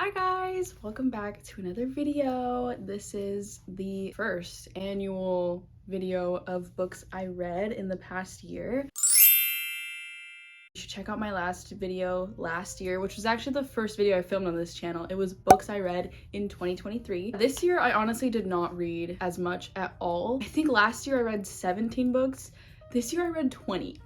Hi guys, welcome back to another video. This is the first annual video of books I read in the past year. You should check out my last video last year, which was actually the first video I filmed on this channel. It was books I read in 2023. This year, I honestly did not read as much at all. I think last year I read 17 books. This year I read 20.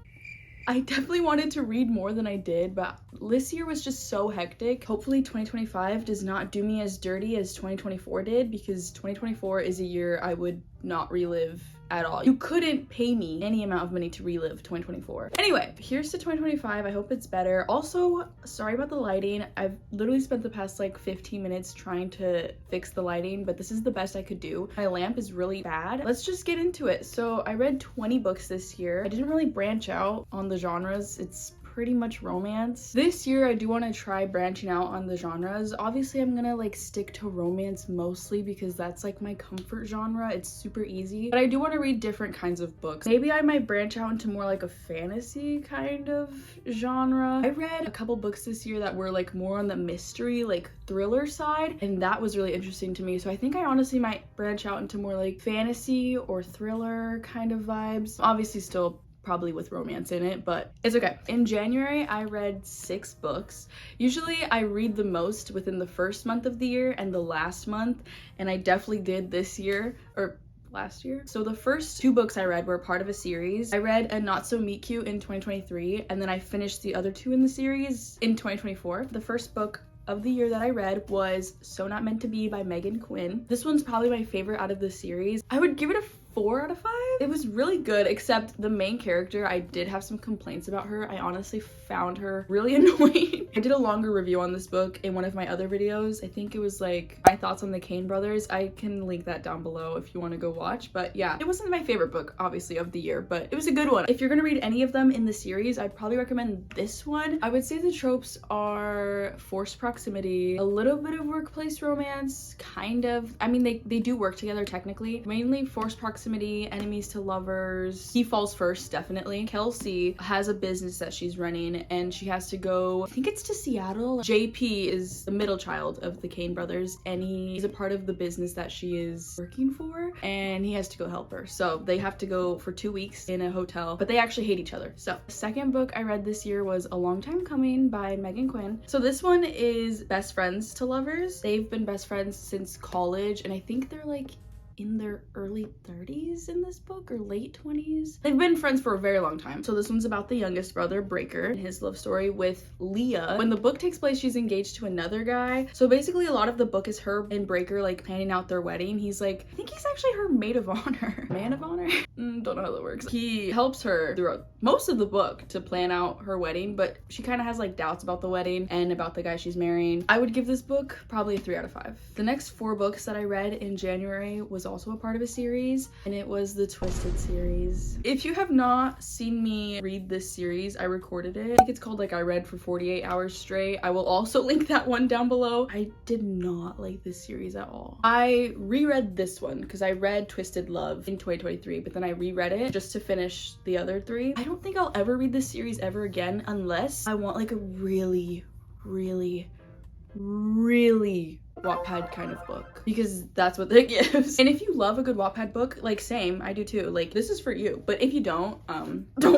I definitely wanted to read more than I did, but this year was just so hectic. Hopefully 2025 does not do me as dirty as 2024 did, because 2024 is a year I would not relive at all. You couldn't pay me any amount of money to relive 2024. Anyway, here's to 2025. I hope it's better. Also, sorry about the lighting. I've literally spent the past like 15 minutes trying to fix the lighting, but this is the best I could do. My lamp is really bad. Let's just get into it. So I read 20 books this year. I didn't really branch out on the genres. It's pretty much romance. This year I do want to try branching out on the genres. Obviously I'm gonna like stick to romance mostly because that's like my comfort genre. It's super easy, but I do want to read different kinds of books. Maybe I might branch out into more like a fantasy kind of genre. I read a couple books this year that were like more on the mystery, like thriller side, and that was really interesting to me. So I think I honestly might branch out into more like fantasy or thriller kind of vibes. Obviously still probably with romance in it, but it's okay. In January, I read 6 books. Usually I read the most within the first month of the year and the last month, and I definitely did this year, or last year. So the first 2 books I read were part of a series. I read A Not So Meet Cute in 2023, and then I finished the other 2 in the series in 2024. The first book of the year that I read was So Not Meant to Be by Megan Quinn. This one's probably my favorite out of the series. I would give it a 4 out of 5. It was really good, except the main character, I did have some complaints about her. I honestly found her really annoying. I did a longer review on this book in one of my other videos. I think it was like my thoughts on the Kane brothers. I can link that down below if you want to go watch. But yeah, it wasn't my favorite book, obviously, of the year, but it was a good one. If you're gonna read any of them in the series, I'd probably recommend this one. I would say the tropes are forced proximity, a little bit of workplace romance, kind of. I mean, they do work together technically. Mainly forced proximity, enemies to lovers. He falls first, definitely. Kelsey has a business that she's running and she has to go, I think it's to Seattle. JP is the middle child of the Kane brothers and he's a part of the business that she is working for and he has to go help her. So they have to go for 2 weeks in a hotel, but they actually hate each other. So the second book I read this year was A Long Time Coming by Megan Quinn. So this one is best friends to lovers. They've been best friends since college and I think they're like in their early 30s in this book, or late 20s. They've been friends for a very long time. So this one's about the youngest brother, Breaker, and his love story with Leah. When the book takes place, she's engaged to another guy. So basically a lot of the book is her and Breaker like planning out their wedding. He's like, I think he's actually her maid of honor. Man of honor? Don't know how that works. He helps her throughout most of the book to plan out her wedding, but she kind of has like doubts about the wedding and about the guy she's marrying. I would give this book probably a 3 out of 5. The next 4 books that I read in January was also a part of a series, and it was the Twisted series. If you have not seen me read this series, I recorded it. I think it's called like I Read for 48 Hours Straight. I will also link that one down below. I did not like this series at all. I reread this one because I read Twisted Love in 2023, but then I reread it just to finish the other 3. I don't think I'll ever read this series ever again unless I want like a really Wattpad kind of book, because that's what it gives. And if you love a good Wattpad book, like same, I do too, like this is for you. But if you don't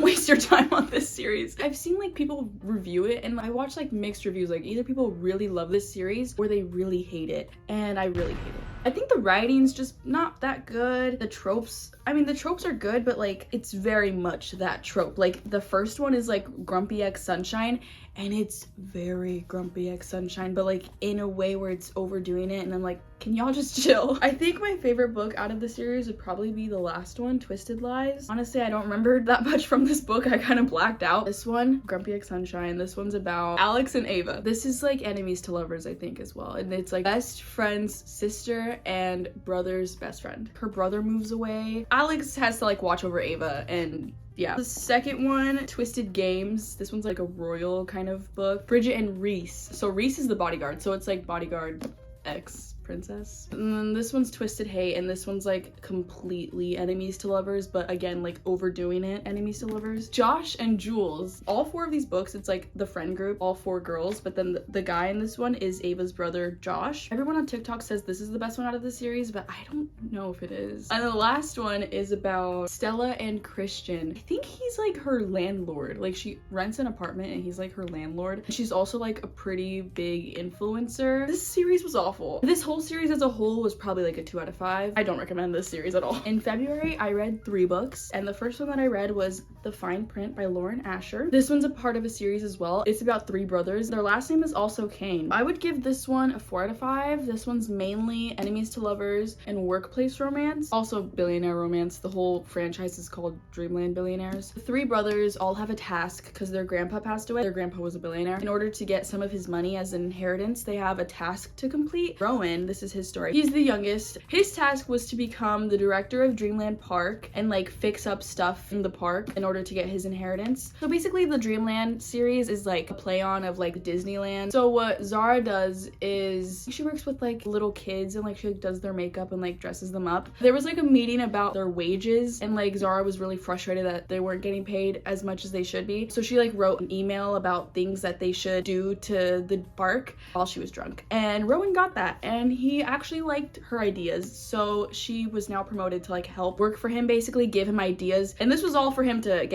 waste your time on this series. I've seen like people review it and I watch like mixed reviews, like either people really love this series or they really hate it, and I really hate it. I think the writing's just not that good. The tropes, I mean the tropes are good, but like it's very much that trope. Like the first one is like Grumpy X Sunshine, and it's very Grumpy X Sunshine, but like in a way where it's overdoing it, and I'm like, can y'all just chill? I think my favorite book out of the series would probably be the last one, Twisted Lies. Honestly, I don't remember that much from this book. I kind of blacked out. This one, Grumpy X Sunshine, this one's about Alex and Ava. This is like enemies to lovers, I think, as well. And it's like best friend's sister and brother's best friend. Her brother moves away. Alex has to like watch over Ava, and yeah. The second one, Twisted Games. This one's like a royal kind of book. Bridget and Reese. So Reese is the bodyguard. So it's like bodyguard X princess. And then this one's Twisted Hate, and this one's like completely enemies to lovers, but again, like overdoing it, enemies to lovers. Josh and Jules. All 4 of these books, it's like the friend group, all 4 girls, but then the guy in this one is Ava's brother, Josh. Everyone on TikTok says this is the best one out of the series, but I don't know if it is. And the last one is about Stella and Christian. I think he's like her landlord. Like, she rents an apartment and he's like her landlord. She's also like a pretty big influencer. This series was awful. This whole series as a whole was probably like a 2 out of 5. I don't recommend this series at all. In February, I read 3 books, and the first one that I read was The Fine Print by Lauren Asher. This one's a part of a series as well. It's about 3 brothers. Their last name is also Kane. I would give this one a 4 out of 5. This one's mainly enemies to lovers and workplace romance. Also billionaire romance. The whole franchise is called Dreamland Billionaires. The 3 brothers all have a task because their grandpa passed away. Their grandpa was a billionaire. In order to get some of his money as an inheritance, they have a task to complete. Rowan, this is his story. He's the youngest. His task was to become the director of Dreamland Park and like fix up stuff in the park in order to get his inheritance. So basically the Dreamland series is like a play on of like Disneyland. So what Zara does is she works with like little kids and like she like does their makeup and like dresses them up. There was like a meeting about their wages, and like Zara was really frustrated that they weren't getting paid as much as they should be. So she like wrote an email about things that they should do to the park while she was drunk. And Rowan got that, and he actually liked her ideas. So she was now promoted to like help work for him, basically give him ideas. And this was all for him to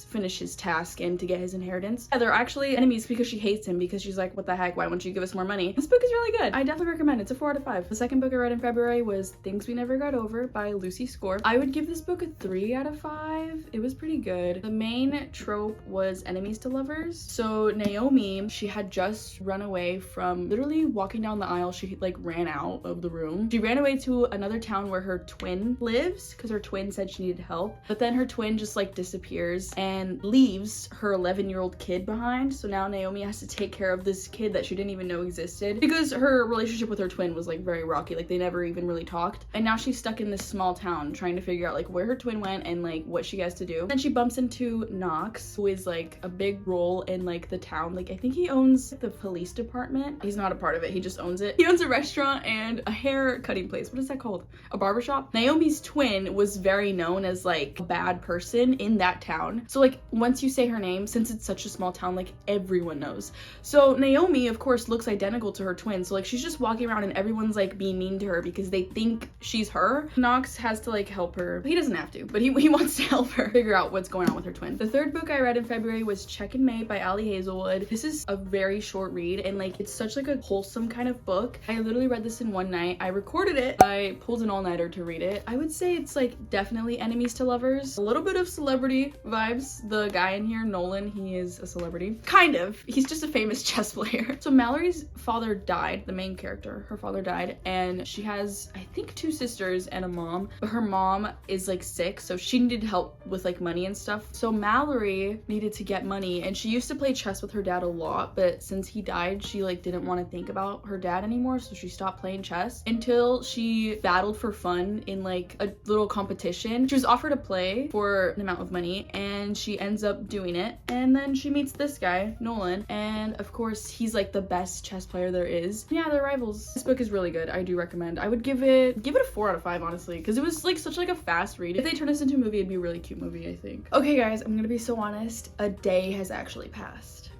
finish his task and to get his inheritance. Yeah, they're actually enemies because she hates him, because she's like, what the heck, why won't you give us more money? This book is really good. I definitely recommend it. It's a 4 out of 5. The second book I read in February was Things We Never Got Over by Lucy Score. I would give this book a 3 out of 5. It was pretty good. The main trope was enemies to lovers. So Naomi, she had just run away from literally walking down the aisle. She like ran out of the room. She ran away to another town where her twin lives because her twin said she needed help. But then her twin just like disappears and leaves her 11-year-old kid behind. So now Naomi has to take care of this kid that she didn't even know existed, because her relationship with her twin was like very rocky. Like, they never even really talked. And now she's stuck in this small town trying to figure out like where her twin went and like what she has to do. Then she bumps into Knox, who is like a big role in like the town. Like, I think he owns the police department. He's not a part of it, he just owns it. He owns a restaurant and a hair cutting place. What is that called? A barbershop? Naomi's twin was very known as like a bad person in that town. So like, once you say her name, since it's such a small town, like everyone knows. So Naomi, of course, looks identical to her twin. So like, she's just walking around and everyone's like being mean to her because they think she's her. Knox has to like help her. He doesn't have to, but he wants to help her figure out what's going on with her twin. The third book I read in February was Check and May by Ali Hazelwood. This is a very short read, and like, it's such like a wholesome kind of book. I literally read this in one night. I recorded it. I pulled an all-nighter to read it. I would say it's like definitely enemies to lovers. A little bit of celebrity vibes. The guy in here, Nolan, he is a celebrity. Kind of. He's just a famous chess player. So Mallory's father died, the main character. Her father died, and she has, I think, 2 sisters and a mom. But her mom is like sick, so she needed help with like money and stuff. So Mallory needed to get money, and she used to play chess with her dad a lot, but since he died, she like didn't want to think about her dad anymore, so she stopped playing chess until she battled for fun in like a little competition. She was offered a play for an amount of money, and she ends up doing it. And then she meets this guy, Nolan, and of course he's like the best chess player there is. Yeah, they're rivals. This book is really good. I do recommend. I would give it a 4 out of 5, honestly, because it was like such like a fast read. If they turn this into a movie, it'd be a really cute movie, I think. Okay guys, I'm gonna be so honest, a day has actually passed.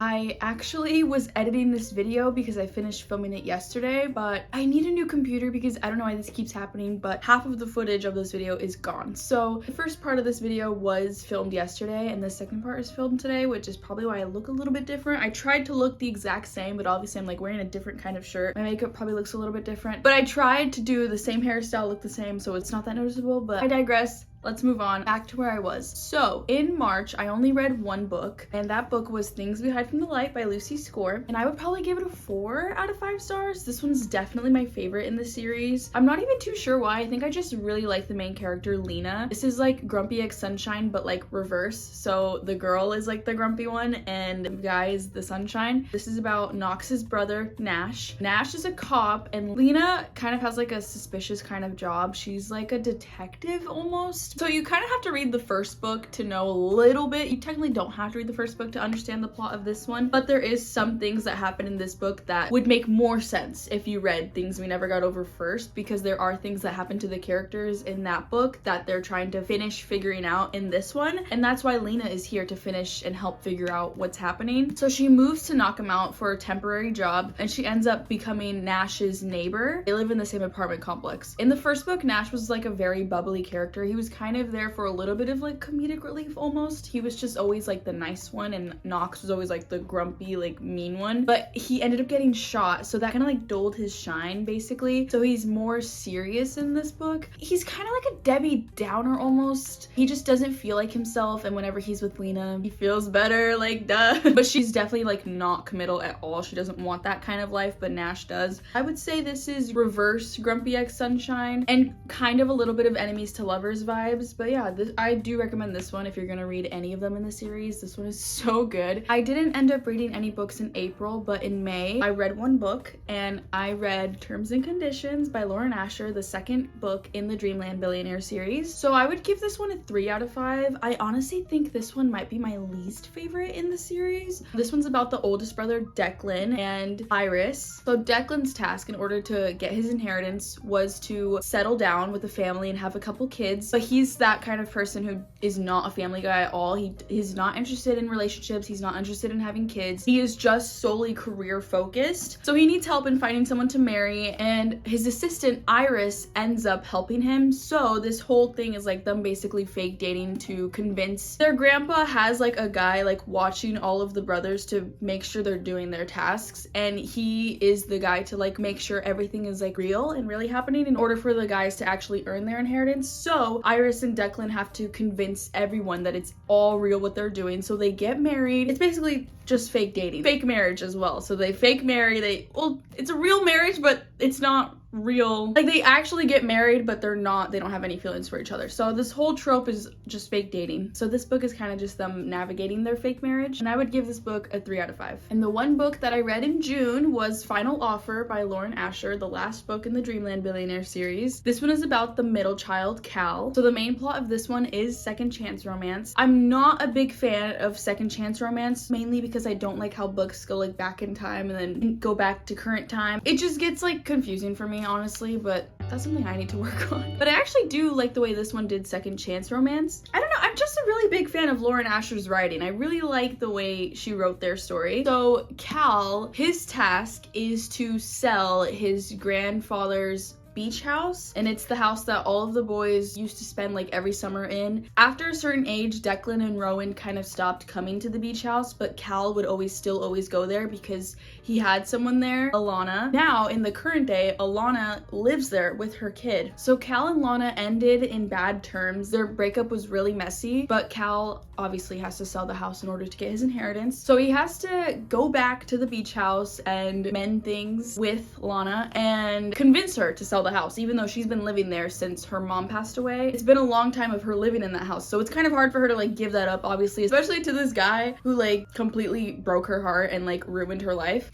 I actually was editing this video because I finished filming it yesterday, but I need a new computer because I don't know why this keeps happening, but half of the footage of this video is gone. So the first part of this video was filmed yesterday and the second part is filmed today, which is probably why I look a little bit different. I tried to look the exact same, but obviously I'm like wearing a different kind of shirt. My makeup probably looks a little bit different, but I tried to do the same hairstyle, look the same, so it's not that noticeable, but I digress. Let's move on back to where I was. So in March, I only read 1 book, and that book was Things We Hide from the Light by Lucy Score, and I would probably give it a 4 out of 5 stars. This one's definitely my favorite in the series. I'm not even too sure why. I think I just really like the main character, Lena. This is like Grumpy X Sunshine, but like reverse. So the girl is like the grumpy one, and the guy is the sunshine. This is about Knox's brother, Nash. Nash is a cop, and Lena kind of has like a suspicious kind of job. She's like a detective almost. first. So you kind of have to read the first book to know a little bit. You technically don't have to read the first book to understand the plot of this one, but there is some things that happen in this book that would make more sense if you read Things We Never Got Over first, because there are things that happen to the characters in that book that they're trying to finish figuring out in this one, and that's why Lena is here to finish and help figure out what's happening. So she moves to Knockemout for a temporary job, and she ends up becoming Nash's neighbor. They live in the same apartment complex. In the first book, Nash was like a very bubbly character. He was kind of there for a little bit of like comedic relief almost. He was just always like the nice one, and Knox was always like the grumpy, like mean one. But he ended up getting shot, so that kind of like dulled his shine basically. So he's more serious in this book. He's kind of like a Debbie Downer almost. He just doesn't feel like himself, and whenever he's with Lena, he feels better, like duh. But she's definitely like not committal at all. She doesn't want that kind of life, but Nash does. I would say this is reverse Grumpy X Sunshine and kind of a little bit of enemies to lovers vibes. But yeah, I do recommend this one if you're gonna read any of them in the series. This one is so good. I didn't end up reading any books in April, but in May I read one book, and I read Terms and Conditions by Lauren Asher, the second book in the Dreamland Billionaire series. So I would give this one a 3 out of 5. I honestly think this one might be my least favorite in the series. This one's about the oldest brother Declan and Iris. So Declan's task in order to get his inheritance was to settle down with a family and have a couple kids, but he's that kind of person who is not a family guy at all. He's not interested in relationships. He's not interested in having kids. He is just solely career focused. So he needs help in finding someone to marry, and his assistant Iris ends up helping him. So this whole thing is like them basically fake dating to convince their grandpa has like a guy like watching all of the brothers to make sure they're doing their tasks, and he is the guy to like make sure everything is like real and really happening in order for the guys to actually earn their inheritance. So Iris and Declan have to convince everyone that it's all real what they're doing. So they get married. It's basically just fake dating, fake marriage as well. So they fake marry. Well, it's a real marriage, but it's not real. Like they actually get married, but they don't have any feelings for each other. So this whole trope is just fake dating. So this book is kind of just them navigating their fake marriage, and I would give this book a 3 out of 5. And the one book that I read in June was Final Offer by Lauren Asher, the last book in the Dreamland Billionaire series. This one is about the middle child, Cal. So the main plot of this one is second chance romance. I'm not a big fan of second chance romance, mainly because I don't like how books go like back in time and then go back to current time. It just gets like confusing for me, honestly, but that's something I need to work on. But I actually do like the way this one did second chance romance. I don't know, I'm just a really big fan of Lauren Asher's writing. I really like the way she wrote their story. So Cal, his task is to sell his grandfather's beach house, and it's the house that all of the boys used to spend like every summer in. After a certain age, Declan and Rowan kind of stopped coming to the beach house, but Cal would always go there because he had someone there, Alana. Now in the current day, Alana lives there with her kid. So Cal and Lana ended in bad terms. Their breakup was really messy, but Cal obviously has to sell the house in order to get his inheritance. So he has to go back to the beach house and mend things with Lana and convince her to sell the house, even though she's been living there since her mom passed away. It's been a long time of her living in that house, so it's kind of hard for her to like give that up, obviously, especially to this guy who like completely broke her heart and like ruined her life.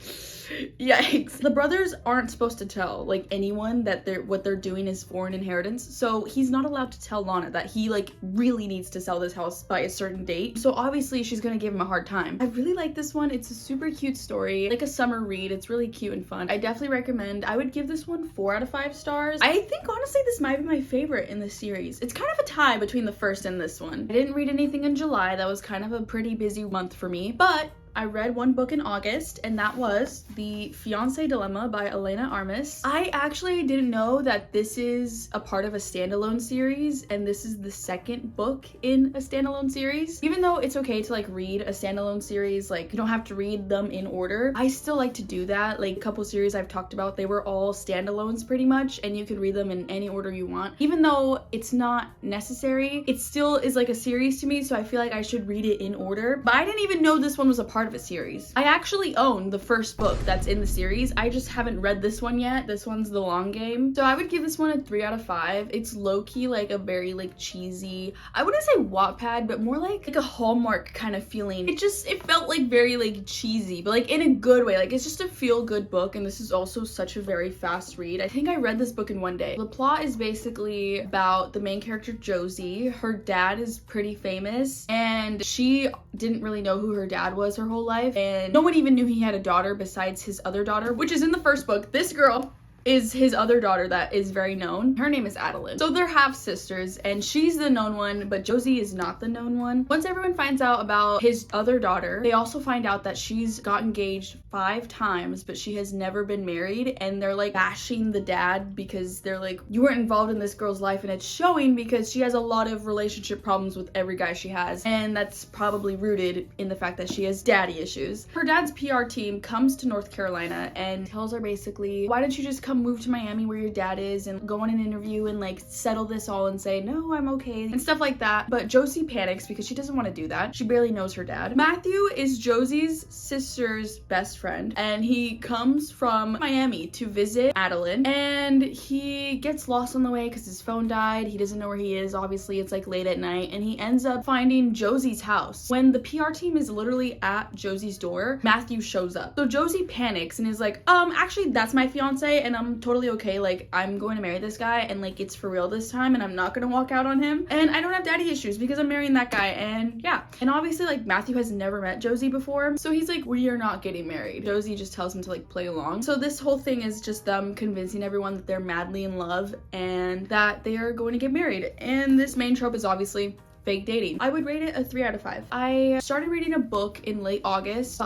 Yikes. The brothers aren't supposed to tell like anyone that what they're doing is for an inheritance, so he's not allowed to tell Lana that he like really needs to sell this house by a certain date. So obviously she's gonna give him a hard time. I really like this one. It's a super cute story, like a summer read. It's really cute and fun. I definitely recommend. I would give this one 4 out of 5 stars. I think honestly this might be my favorite in the series. It's kind of a tie between the first and this one. I didn't read anything in July. That was kind of a pretty busy month for me, but I read one book in August, and that was The Fiancé Dilemma by Elena Armas. I actually didn't know that this is a part of a standalone series, and this is the second book in a standalone series. Even though it's okay to like read a standalone series, like you don't have to read them in order, I still like to do that. Like a couple series I've talked about, they were all standalones pretty much, and you could read them in any order you want. Even though it's not necessary, it still is like a series to me, so I feel like I should read it in order. But I didn't even know this one was a part part of a series. I actually own the first book that's in the series. I just haven't read this one yet. This one's The Long Game. So I would give this one a 3 out of 5. It's low-key like a very like cheesy, I wouldn't say Wattpad, but more like a Hallmark kind of feeling. It felt like very like cheesy, but like in a good way. Like it's just a feel-good book, and this is also such a very fast read. I think I read this book in one day. The plot is basically about the main character Josie. Her dad is pretty famous, and she didn't really know who her dad was her whole life, and no one even knew he had a daughter besides his other daughter, which is in the first book. This girl is his other daughter that is very known. Her name is Adeline. So they're half sisters, and she's the known one, but Josie is not the known one. Once everyone finds out about his other daughter, they also find out that she's got engaged 5 times, but she has never been married, and they're like bashing the dad because they're like, you weren't involved in this girl's life, and it's showing because she has a lot of relationship problems with every guy she has, and that's probably rooted in the fact that she has daddy issues. Her dad's PR team comes to North Carolina and tells her basically, why don't you just come move to Miami where your dad is and go on an interview and like settle this all and say, no, I'm okay, and stuff like that. But Josie panics because she doesn't want to do that. She barely knows her dad. Matthew is Josie's sister's best friend, and he comes from Miami to visit Adeline, and he gets lost on the way because his phone died. He doesn't know where he is. Obviously, it's like late at night, and he ends up finding Josie's house. When the PR team is literally at Josie's door, Matthew shows up. So Josie panics and is like, actually, that's my fiance, and I'm totally okay. Like, I'm going to marry this guy, and like it's for real this time, and I'm not gonna walk out on him, and I don't have daddy issues because I'm marrying that guy. And yeah, and obviously like Matthew has never met Josie before, so he's like, we are not getting married. Josie just tells him to like play along. So this whole thing is just them convincing everyone that they're madly in love and that they are going to get married. And this main trope is obviously fake dating. I would rate it a 3 out of 5. I started reading a book in late August.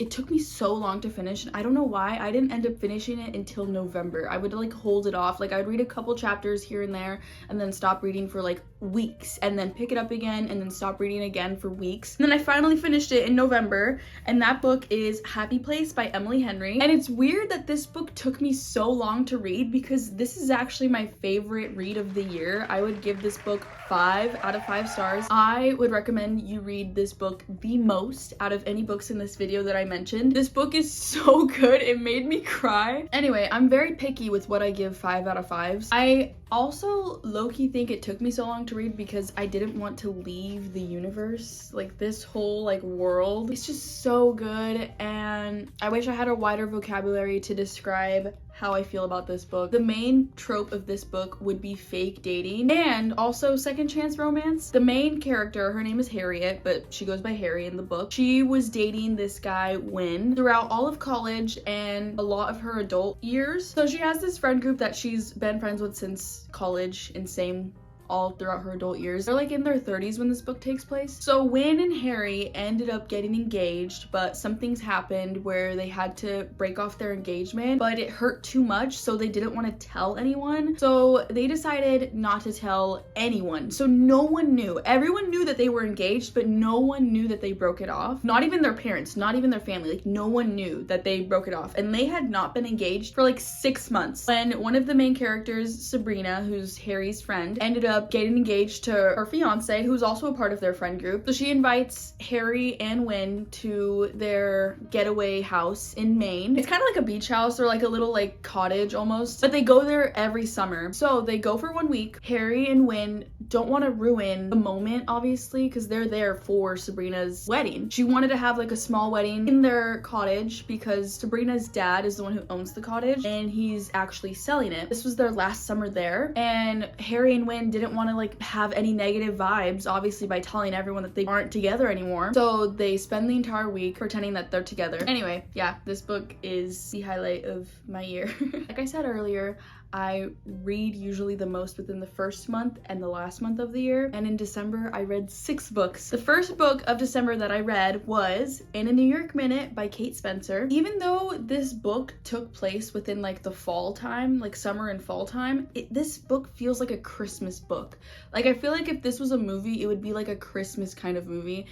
It took me so long to finish, and I don't know why. I didn't end up finishing it until November. I would like hold it off. Like I would read a couple chapters here and there and then stop reading for like weeks, and then pick it up again and then stop reading again for weeks. And then I finally finished it in November, and that book is Happy Place by Emily Henry. And it's weird that this book took me so long to read because this is actually my favorite read of the year. I would give this book 5 out of 5 stars. I would recommend you read this book the most out of any books in this video that I mentioned. This book is so good. It made me cry. Anyway, I'm very picky with what I give 5 out of 5s. I also low-key think it took me so long to read because I didn't want to leave the universe. Like this whole like world, it's just so good, and I wish I had a wider vocabulary to describe how I feel about this book. The main trope of this book would be fake dating and also second chance romance. The main character, her name is Harriet, but she goes by Harry in the book. She was dating this guy, Wynn, throughout all of college and a lot of her adult years. So she has this friend group that she's been friends with since college and same all throughout her adult years. They're like in their 30s when this book takes place. So Wynn and Harry ended up getting engaged, but some things happened where they had to break off their engagement, but it hurt too much, so they didn't want to tell anyone. So they decided not to tell anyone. So no one knew. Everyone knew that they were engaged, but no one knew that they broke it off. Not even their parents, not even their family. Like no one knew that they broke it off. And they had not been engaged for like 6 months when one of the main characters, Sabrina, who's Harry's friend, ended up getting engaged to her fiance, who's also a part of their friend group. So she invites Harry and Wynn to their getaway house in Maine. It's kind of like a beach house or like a little like cottage almost, but they go there every summer. So they go for 1 week. Harry and Wynn don't want to ruin the moment, obviously, because they're there for Sabrina's wedding. She wanted to have like a small wedding in their cottage because Sabrina's dad is the one who owns the cottage and he's actually selling it. This was their last summer there, and Harry and Wynn didn't want to like have any negative vibes, obviously, by telling everyone that they aren't together anymore. So they spend the entire week pretending that they're together. Anyway, yeah, this book is the highlight of my year. Like I said earlier, I read usually the most within the first month and the last month of the year, and in December I read 6 books. The first book of December that I read was In a New York Minute by Kate Spencer. Even though this book took place within like the fall time, like summer and fall time, this book feels like a Christmas book. Like I feel like if this was a movie, it would be like a Christmas kind of movie.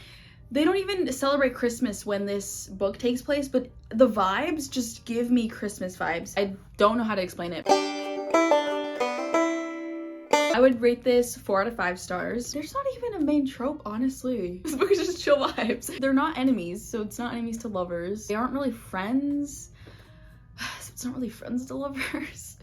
They don't even celebrate Christmas when this book takes place, but the vibes just give me Christmas vibes. I don't know how to explain it. I would rate this 4 out of 5 stars. There's not even a main trope, honestly. This book is just chill vibes. They're not enemies, so it's not enemies to lovers. They aren't really friends, so it's not really friends to lovers.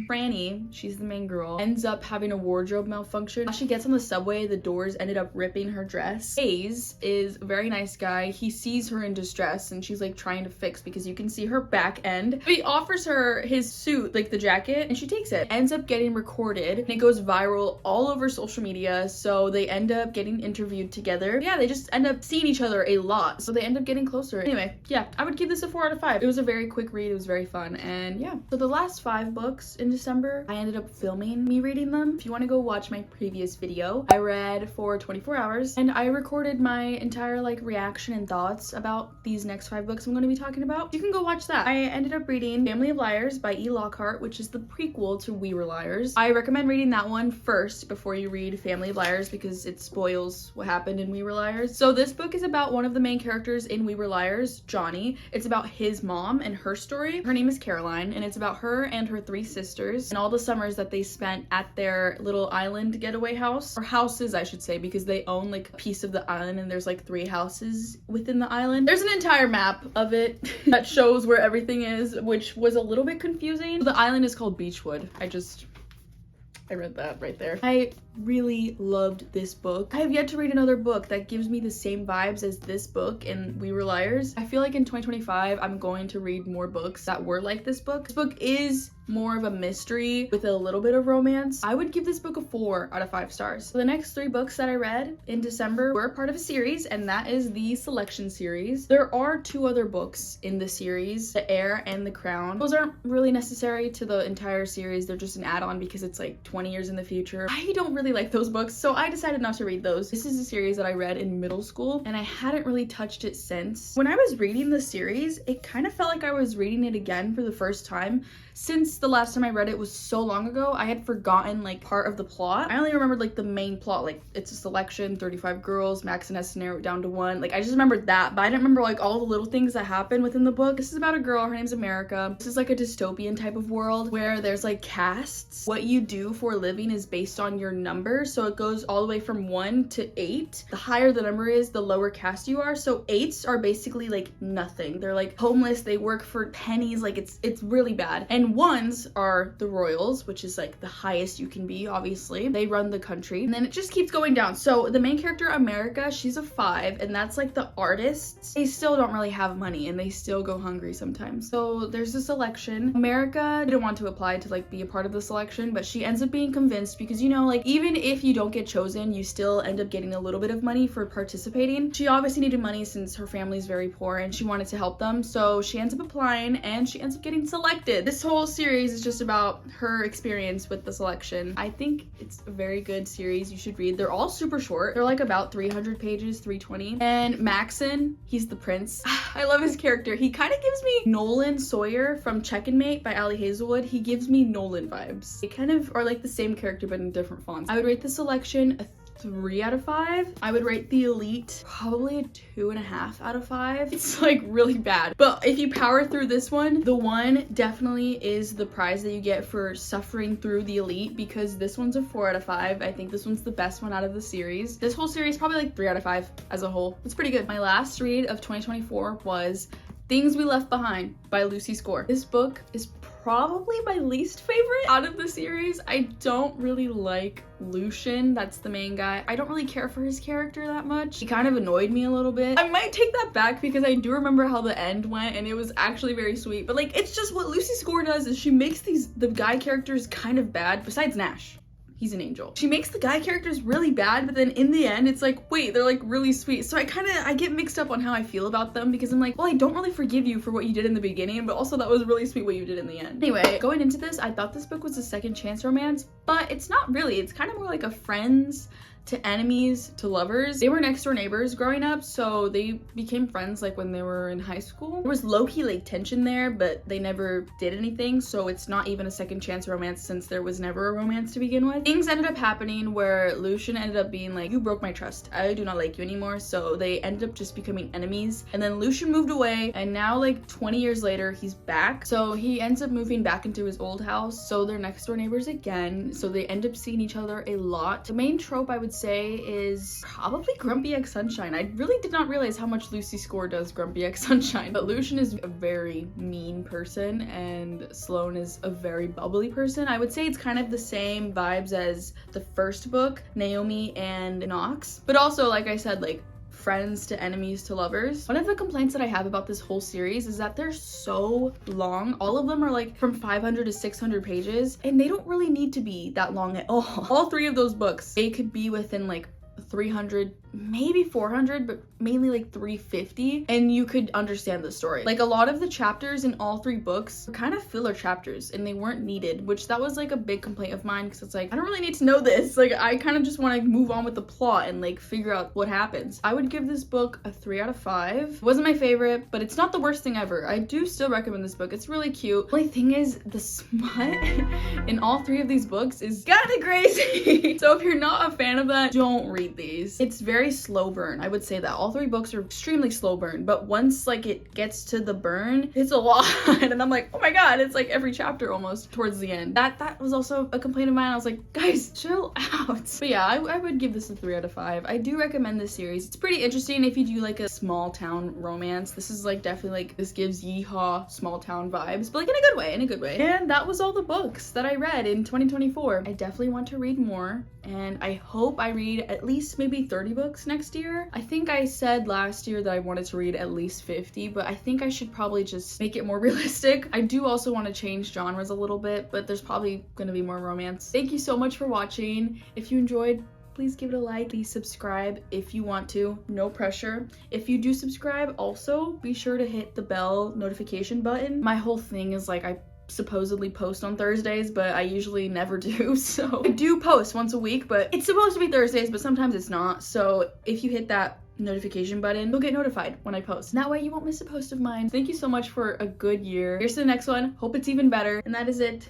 Franny, she's the main girl, ends up having a wardrobe malfunction. As she gets on the subway, the doors ended up ripping her dress. Hayes is a very nice guy. He sees her in distress and she's like trying to fix because you can see her back end. He offers her his suit, like the jacket, and she takes it. Ends up getting recorded and it goes viral all over social media, so they end up getting interviewed together. Yeah, they just end up seeing each other a lot, so they end up getting closer. Anyway, yeah, I would give this a 4 out of 5. It was a very quick read. It was very fun, and yeah. So the last 5 books in December, I ended up filming me reading them. If you want to go watch my previous video, I read for 24 hours and I recorded my entire like reaction and thoughts about these next 5 books I'm going to be talking about. You can go watch that. I ended up reading Family of Liars by E. Lockhart, which is the prequel to We Were Liars. I recommend reading that one first before you read Family of Liars because it spoils what happened in We Were Liars. So this book is about one of the main characters in We Were Liars, Johnny. It's about his mom and her story. Her name is Caroline, and it's about her and her 3 sisters and all the summers that they spent at their little island getaway house, or houses I should say, because they own like a piece of the island and there's like 3 houses within the island. There's an entire map of it that shows where everything is, which was a little bit confusing. The island is called Beechwood. I read that right there. I really loved this book. I have yet to read another book that gives me the same vibes as this book and We Were Liars. I feel like in 2025, I'm going to read more books that were like this book. This book is more of a mystery with a little bit of romance. I would give this book a 4 out of 5 stars. So the next 3 books that I read in December were part of a series, and that is the Selection series. There are 2 other books in the series, The Heir and The Crown. Those aren't really necessary to the entire series. They're just an add-on because it's like 20 years in the future. I don't really like those books, so I decided not to read those. This is a series that I read in middle school, and I hadn't really touched it since. When I was reading the series, it kind of felt like I was reading it again for the first time. Since the last time I read it was so long ago, I had forgotten like part of the plot. I only remembered like the main plot, like it's a selection, 35 girls, Maxon has to narrow it down to 1. Like I just remembered that, but I didn't remember like all the little things that happen within the book. This is about a girl, her name's America. This is like a dystopian type of world where there's like castes. What you do for a living is based on your number, so it goes all the way from 1 to 8. The higher the number is, the lower caste you are. So 8s are basically like nothing. They're like homeless, they work for pennies, like it's really bad. And 1s are the royals, which is like the highest you can be, obviously. They run the country, and then it just keeps going down. So the main character, America, she's a 5, and that's like the artists. They still don't really have money, and they still go hungry sometimes. So there's this election. America didn't want to apply to like be a part of the selection, but she ends up being convinced because, you know, like even if you don't get chosen, you still end up getting a little bit of money for participating. She obviously needed money since her family's very poor and she wanted to help them, so she ends up applying and she ends up getting selected. This whole series is just about her experience with the selection. I think it's a very good series. You should read. They're all super short. They're like about 300 pages, 320. And Maxon, he's the prince. I love his character. He kind of gives me Nolan Sawyer from Check and Mate by Ali Hazelwood. He gives me Nolan vibes. They kind of are like the same character but in different fonts. I would rate the selection a 3 out of 5. I would rate the Elite probably a 2.5 out of 5. It's like really bad. But if you power through this one, the one definitely is the prize that you get for suffering through the Elite, because this one's a 4 out of 5. I think this one's the best one out of the series. This whole series probably like 3 out of 5 as a whole. It's pretty good. My last read of 2024 was Things We Left Behind by Lucy Score. This book is probably my least favorite out of the series. I don't really like Lucian, that's the main guy. I don't really care for his character that much. He kind of annoyed me a little bit. I might take that back because I do remember how the end went and it was actually very sweet. But like, it's just what Lucy Score does is she makes the guy characters kind of bad, besides Nash. He's an angel. She makes the guy characters really bad, but then in the end, it's like, wait, they're like really sweet. So I get mixed up on how I feel about them because I'm like, well, I don't really forgive you for what you did in the beginning, but also that was really sweet what you did in the end. Anyway, going into this, I thought this book was a second chance romance, but it's not really. It's kind of more like a friends to enemies to lovers. They were next door neighbors growing up, so they became friends like when they were in high school. There was low-key like tension there, but they never did anything, so it's not even a second chance romance since there was never a romance to begin with. Things ended up happening where Lucian ended up being like, you broke my trust, I do not like you anymore, so they ended up just becoming enemies. And then Lucian moved away, and now like 20 years later he's back, so he ends up moving back into his old house, so they're next door neighbors again, so they end up seeing each other a lot. The main trope I would say is probably Grumpy X Sunshine. I really did not realize how much Lucy Score does Grumpy X Sunshine, but Lucian is a very mean person and Sloane is a very bubbly person. I would say it's kind of the same vibes as the first book, Naomi and Knox, but also, like I said, like friends to enemies to lovers. One of the complaints that I have about this whole series is that they're so long. All of them are like from 500 to 600 pages, and they don't really need to be that long at all. All three of those books, they could be within like 300, maybe 400, but mainly like 350, and you could understand the story. Like a lot of the chapters in all three books were kind of filler chapters and they weren't needed, which that was like a big complaint of mine, because it's like, I don't really need to know this. Like I kind of just want to move on with the plot and like figure out what happens. I would give this book a 3 out of 5. It wasn't my favorite, but it's not the worst thing ever. I do still recommend this book. It's really cute. The only thing is the smut in all three of these books is kind of crazy. So if you're not a fan of that, don't read these. It's very slow burn. I would say that all three books are extremely slow burn, but once like it gets to the burn, it's a lot. And I'm like, oh my god, it's like every chapter almost towards the end. That was also a complaint of mine. I was like, guys, chill out. But yeah, I would give this a 3 out of 5. I do recommend this series. It's pretty interesting if you do like a small town romance. This is like definitely like, this gives yeehaw small town vibes, but like in a good way, in a good way. And that was all the books that I read in 2024. I definitely want to read more, and I hope I read at least maybe 30 books next year. I think I said last year that I wanted to read at least 50, but I think I should probably just make it more realistic. I do also want to change genres a little bit, but there's probably going to be more romance. Thank you so much for watching. If you enjoyed, please give it a like. Please subscribe if you want to. No pressure. If you do subscribe, also be sure to hit the bell notification button. My whole thing is like, I supposedly post on Thursdays, but I usually never do. So I do post once a week, but it's supposed to be Thursdays, but sometimes it's not. So if you hit that notification button, you'll get notified when I post. And that way you won't miss a post of mine. Thank you so much for a good year. Here's to the next one. Hope it's even better. And that is it.